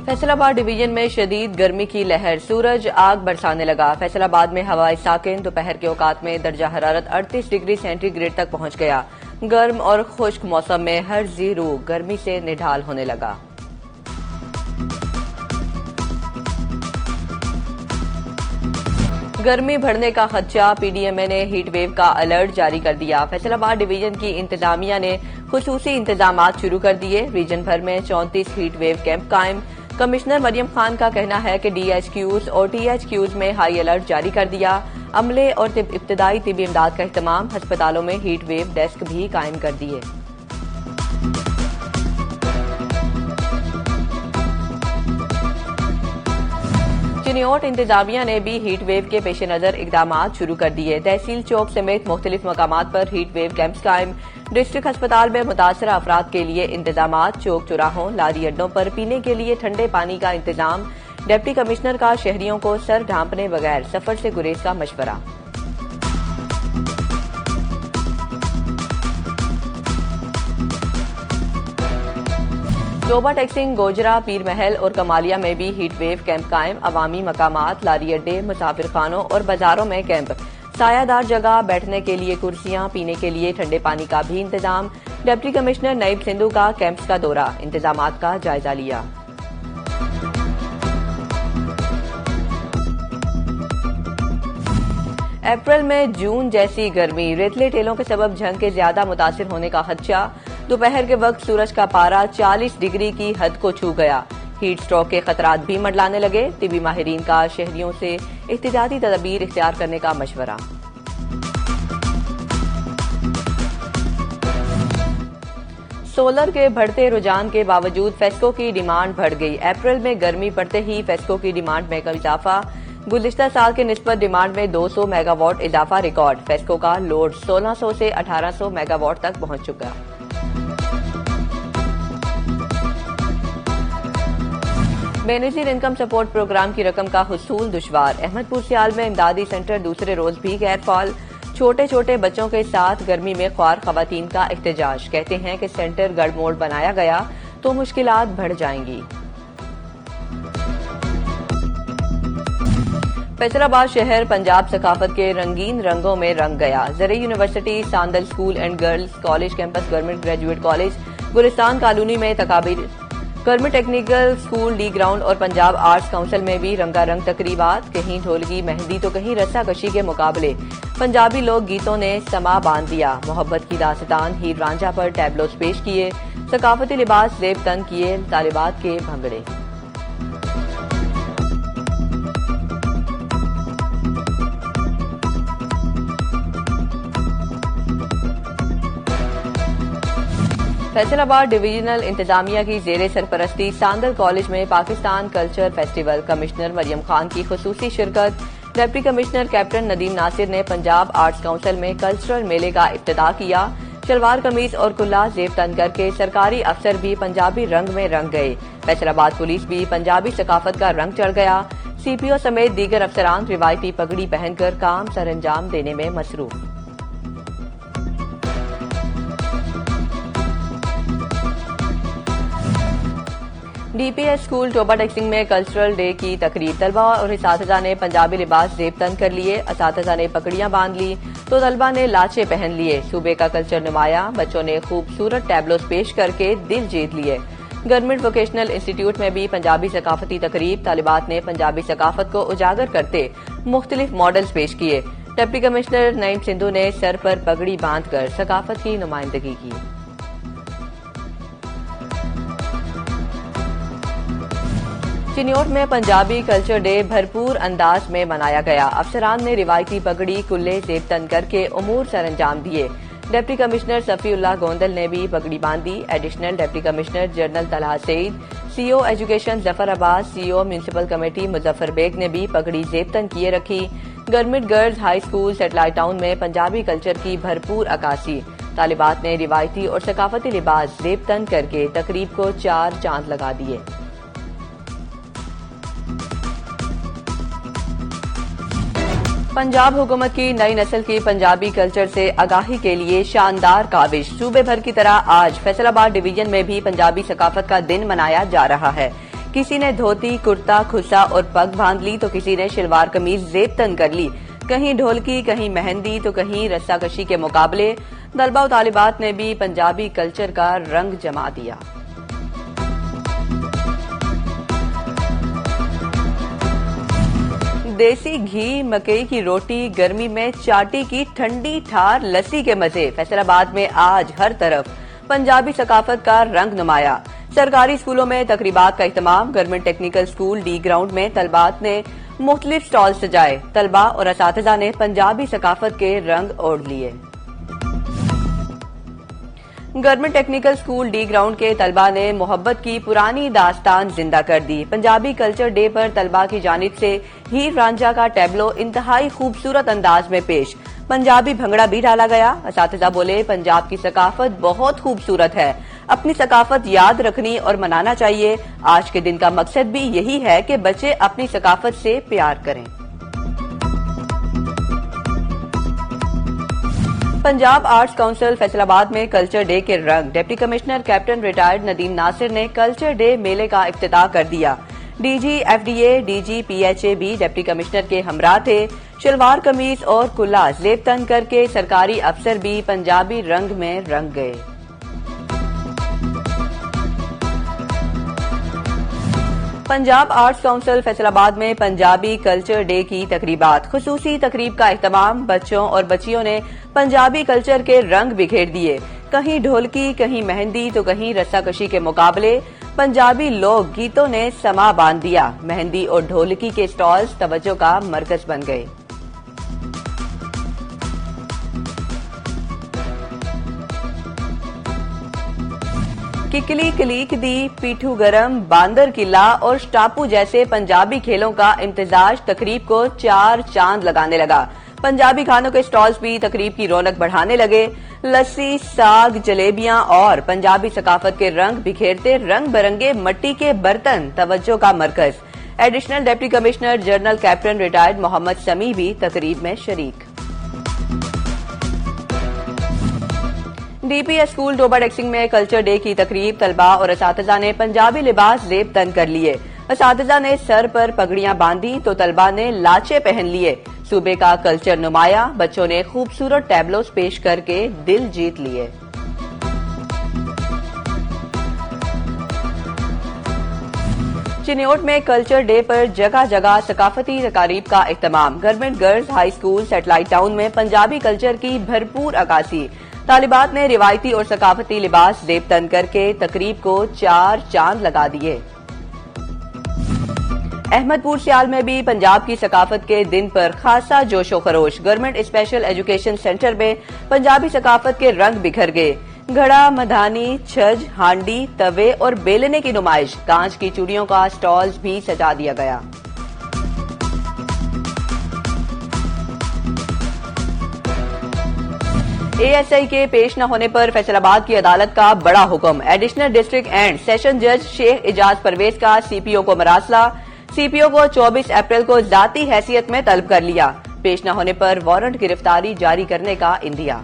فیصل آباد ڈویژن میں شدید گرمی کی لہر، سورج آگ برسانے لگا۔ فیصل آباد میں ہوائے ساکن دوپہر کے اوقات میں درجہ حرارت 38 ڈگری سینٹی گریڈ تک پہنچ گیا۔ گرم اور خشک موسم میں ہر ذی روح گرمی سے نڈھال ہونے لگا۔ گرمی بڑھنے کا خدشہ، پی ڈی ایم اے نے ہیٹ ویو کا الرٹ جاری کر دیا۔ فیصل آباد ڈویژن کی انتظامیہ نے خصوصی انتظامات شروع کر دیے۔ ریجن بھر میں 34 ہیٹ ویو کیمپ قائم۔ کمشنر مریم خان کا کہنا ہے کہ ڈی ایچ کیوز اور ٹی ایچ کیوز میں ہائی الرٹ جاری کر دیا۔ عملے اور ابتدائی طبی امداد کا اہتمام، ہسپتالوں میں ہیٹ ویو ڈیسک بھی قائم کر دیے۔ چنیوٹ انتظامیہ نے بھی ہیٹ ویو کے پیش نظر اقدامات شروع کر دیے۔ تحصیل چوک سمیت مختلف مقامات پر ہیٹ ویو کیمپس قائم۔ ڈسٹرکٹ ہسپتال میں متاثرہ افراد کے لیے انتظامات، چوک چوراہوں، لاری اڈوں پر پینے کے لیے ٹھنڈے پانی کا انتظام۔ ڈپٹی کمشنر کا شہریوں کو سر ڈھانپنے بغیر سفر سے گریز کا مشورہ۔ ٹوبہ ٹیکسنگ، گوجرا، پیر محل اور کمالیہ میں بھی ہیٹ ویو کیمپ قائم۔ عوامی مقامات، لاری اڈے، مسافر خانوں اور بازاروں میں کیمپ۔ سایہ دار جگہ، بیٹھنے کے لیے کرسیاں، پینے کے لیے ٹھنڈے پانی کا بھی انتظام۔ ڈپٹی کمشنر نعیم سندھو کا کیمپس کا دورہ، انتظامات کا جائزہ لیا۔ اپریل میں جون جیسی گرمی، ریتلے ٹیلوں کے سبب جھنگ کے زیادہ متاثر ہونے کا خدشہ۔ دوپہر کے وقت سورج کا پارا 40 ڈگری کی حد کو چھو گیا۔ ہیٹ اسٹروک کے خطرات بھی منڈلانے لگے۔ طبی ماہرین کا شہریوں سے احتیاطی تدابیر اختیار کرنے کا مشورہ۔ سولر کے بڑھتے رجحان کے باوجود فیسکو کی ڈیمانڈ بڑھ گئی۔ اپریل میں گرمی پڑتے ہی فیسکو کی ڈیمانڈ میں اضافہ۔ گزشتہ سال کے نسبت ڈیمانڈ میں 200 میگا واٹ اضافہ ریکارڈ۔ فیسکو کا لوڈ 1600 سے 1800 میگا واٹ تک پہنچ چکا۔ بے نظیر انکم سپورٹ پروگرام کی رقم کا حصول دشوار۔ احمد پور سیال میں امدادی سینٹر دوسرے روز بھی غیر فعال۔ چھوٹے چھوٹے بچوں کے ساتھ گرمی میں خوار خواتین کا احتجاج، کہتے ہیں کہ سینٹر گڑ موڑ بنایا گیا تو مشکلات بڑھ جائیں گی۔ فیصل آباد شہر پنجاب ثقافت کے رنگین رنگوں میں رنگ گیا۔ زرعی university, Sandal school and girls college campus, government graduate college, Gulistan colony میں تقابیر، government technical school D ground اور پنجاب آرٹس کونسل میں بھی رنگا رنگ تقریبات، کہیں ڈھولکی مہندی تو کہیں رسا کشی کے مقابلے۔ پنجابی لوک گیتوں نے سما باندھ دیا۔ محبت کی داستان ہیر رانجھا پر ٹیبلوز پیش کیے۔ ثقافتی لباس زیب تن کیے طالبات کے بھنگڑے۔ فیصل آباد ڈویژنل انتظامیہ کی زیر سرپرستی ساندل کالج میں پاکستان کلچر فیسٹیول، کمشنر مریم خان کی خصوصی شرکت۔ Deputy commissioner captain Nadeem Nasir نے پنجاب آرٹس کونسل میں کلچرل میلے کا افتتاح کیا۔ شلوار قمیض اور کلا زیب تن کر کے سرکاری افسر بھی پنجابی رنگ میں رنگ گئے۔ فیصل آباد پولیس بھی پنجابی ثقافت کا رنگ چڑھ گیا۔ سی پی او سمیت دیگر افسران روایتی پگڑی پہن کر کام سر انجام دینے میں مصروف۔ D P S school Toba taxing میں کلچرل ڈے کی تقریب، طلبہ اور اساتذہ نے پنجابی لباس زیب تن کر لیے۔ اساتذہ نے پگڑیاں باندھ لی تو طلبہ نے لاچے پہن لیے۔ صوبے کا کلچر نمایاں، بچوں نے خوبصورت ٹیبلوز پیش کر کے دل جیت لیے۔ گورنمنٹ ووکیشنل انسٹی ٹیوٹ میں بھی پنجابی ثقافتی تقریب، طالبات نے پنجابی ثقافت کو اجاگر کرتے مختلف ماڈلز پیش کیے۔ ڈپٹی کمشنر نعیم سندھو نے سر پر پگڑی باندھ کر ثقافت کی نمائندگی کی۔ چنیوٹ میں پنجابی کلچر ڈے بھرپور انداز میں منایا گیا۔ افسران نے روایتی پگڑی، کلے زیب تن کر کے امور سر انجام دیے۔ ڈپٹی کمشنر صفی اللہ گوندل نے بھی پگڑی باندھی۔ Additional deputy commissioner general Talha Saeed, C O education Zafar Abbas, C O municipal committee Muzaffar Baig نے بھی پگڑی زیب تن کیے رکھی۔ Government girls high school satellite town میں پنجابی کلچر کی بھرپور عکاسی، طالبات نے روایتی اور ثقافتی لباس زیب تن کر کے تقریب کو 4 چاند لگا دیے۔ پنجاب حکومت کی نئی نسل کی پنجابی کلچر سے آگاہی کے لیے شاندار کاوش، صوبے بھر کی طرح آج فیصل آباد ڈویژن میں بھی پنجابی ثقافت کا دن منایا جا رہا ہے۔ کسی نے دھوتی کرتا کھسا اور پگ باندھ لی تو کسی نے شلوار قمیض زیب تن کر لی. کہیں ڈھولکی کہیں مہندی تو کہیں رسا کشی کے مقابلے. طلبہ و طالبات نے بھی پنجابی کلچر کا رنگ جما دیا. دیسی گھی مکئی کی روٹی گرمی میں چاٹی کی ٹھنڈی ٹھار لسی کے مزے. فیصل آباد میں آج ہر طرف پنجابی ثقافت کا رنگ نمایاں. سرکاری اسکولوں میں تقریبات کا اہتمام. Government technical school D ground میں طلبات نے مختلف سٹال سجائے. طلبہ اور اساتذہ نے پنجابی ثقافت کے رنگ اوڑھ لیے. Government technical school D ground کے طلبہ نے محبت کی پرانی داستان زندہ کر دی. پنجابی کلچر ڈے پر طلبہ کی جانب سے ہیر رانجھا کا ٹیبلو انتہائی خوبصورت انداز میں پیش. پنجابی بھنگڑا بھی ڈالا گیا. اساتذہ بولے پنجاب کی ثقافت بہت خوبصورت ہے, اپنی ثقافت یاد رکھنی اور منانا چاہیے. آج کے دن کا مقصد بھی یہی ہے کہ بچے اپنی ثقافت سے پیار کریں. پنجاب آرٹس کونسل فیصل آباد میں کلچر ڈے کے رنگ. Deputy commissioner captain retired Nadeem Nasir نے کلچر ڈے میلے کا افتتاح کر دیا. D G F D A D G P H A بھی ڈپٹی کمشنر کے ہمراہ تھے. شلوار قمیض اور کلا زیب تن کر کے سرکاری افسر بھی پنجابی رنگ میں رنگ گئے. پنجاب آرٹس کونسل فیصل آباد میں پنجابی کلچر ڈے کی تقریبات. خصوصی تقریب کا اہتمام. بچوں اور بچیوں نے پنجابی کلچر کے رنگ بکھیر دیے. کہیں ڈھولکی کہیں مہندی تو کہیں رسا کشی کے مقابلے. پنجابی لوک گیتوں نے سما باندھ دیا. مہندی اور ڈھولکی کے سٹالز توجہ کا مرکز بن گئے. ککلی کلیک دی, پیٹھو گرم, باندر قلعہ اور سٹاپو جیسے پنجابی کھیلوں کا امتزاج تقریب کو 4 چاند لگانے لگا. پنجابی کھانوں کے سٹالز بھی تقریب کی رونق بڑھانے لگے. لسی, ساگ, جلیبیاں اور پنجابی ثقافت کے رنگ بکھیرتے رنگ برنگے مٹی کے برتن توجہ کا مرکز. Additional deputy commissioner general captain retired Muhammad Sami بھی تقریب میں شریک. ڈی پی ایس اسکول ڈوبا ڈیکسنگ میں کلچر ڈے کی تقریب. طلبہ اور اساتذہ نے پنجابی لباس زیب تن کر لیے. اساتذہ نے سر پر پگڑیاں باندھی تو طلبہ نے لاچے پہن لیے. صوبے کا کلچر نمایاں. بچوں نے خوبصورت ٹیبلوز پیش کر کے دل جیت لیے. چنیوٹ میں کلچر ڈے پر جگہ جگہ ثقافتی تقاریب کا اہتمام. Government girls high school satellite town میں پنجابی کلچر کی بھرپور عکاسی. طالبات نے روایتی اور ثقافتی لباس زیب تن کر کے تقریب کو 4 چاند لگا دیے. احمد پور سیال میں بھی پنجاب کی ثقافت کے دن پر خاصا جوش و خروش. گورنمنٹ اسپیشل ایجوکیشن سینٹر میں پنجابی ثقافت کے رنگ بکھر گئے. گھڑا, مدھانی, چھج, ہانڈی, توے اور بیلنے کی نمائش. کانچ کی چوڑیوں کا سٹالز بھی سجا دیا گیا. اے ایس آئی کے پیش نہ ہونے پر فیصل آباد کی عدالت کا بڑا حکم. ایڈیشنل ڈسٹرکٹ اینڈ سیشن جج شیخ اجاز پرویز کا سی پی او کو مراسلہ. سی پی او کو 24 اپریل کو ذاتی حیثیت میں طلب کر لیا. پیش نہ ہونے پر وارنٹ گرفتاری جاری کرنے کا اندیا.